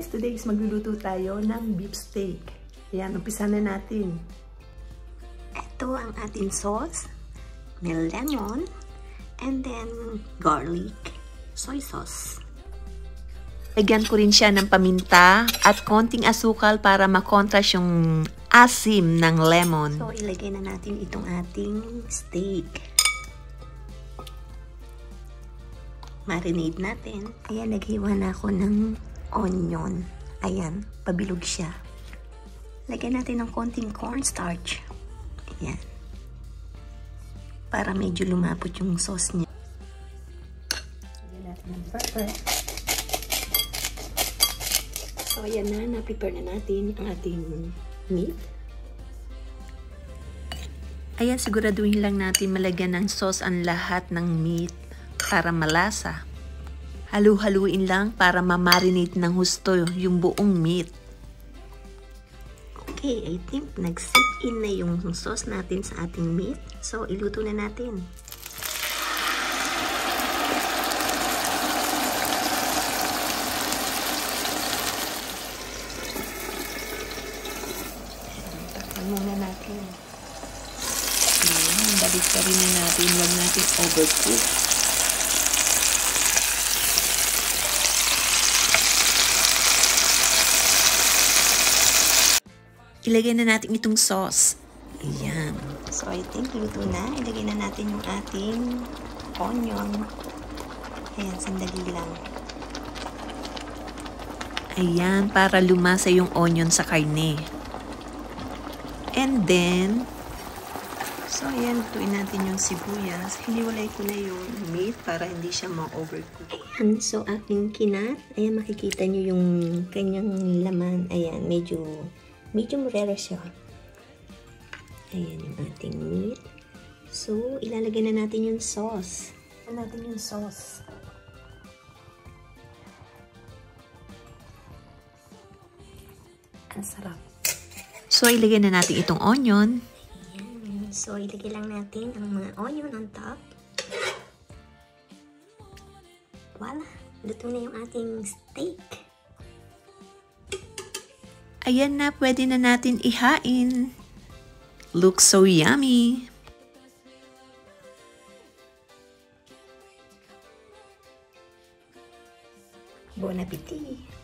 guys! Today is magluluto tayo ng beef steak. Ayan, umpisa na natin. Ito ang ating sauce. May lemon. And then garlic. Soy sauce. Lagyan ko rin siya ng paminta at konting asukal para makontrast yung asim ng lemon. So, ilagay na natin itong ating steak. Marinate natin. Ayan, naghiwa na ako ng onion. Ayan, pabilog siya. Lagyan natin ng konting cornstarch. Ayan. Para medyo lumapot yung sauce niya. Lagyan natin ng pepper. So, ayan na. Na-prepare na natin ang ating meat. Ayan, siguraduhin lang natin malagyan ng sauce ang lahat ng meat para malasa. Halu-haluin lang para ma-marinate ng husto yung buong meat. Okay, I think nag-sit in na yung sauce natin sa ating meat. So, iluto na natin. Takpan muna natin. Balik pa rin na natin. Huwag natin overcook. Ilagay na natin itong sauce. Ayan. So, I think luto na. Ilagay na natin yung ating onion. Ayan, sandali lang. Ayan, para lumasa yung onion sa karne. And then, so, ayan, lutuin natin yung sibuyas. Hiniwalay ko na yung meat para hindi siya ma-overcook. Ayan, so aking kinat. Ayan, makikita nyo yung kanyang laman. Ayan, medium rare siya. Ayan yung ating meat. So, ilalagay na natin yung sauce. Ilalagay natin yung sauce. Ang sarap. so ilagay na natin itong onion. Ayan. So, ilagay lang natin ang mga onion on top. Voila! Luto na yung ating steak. Ayan na, pwede na natin ihain. Looks so yummy. Bon appetit!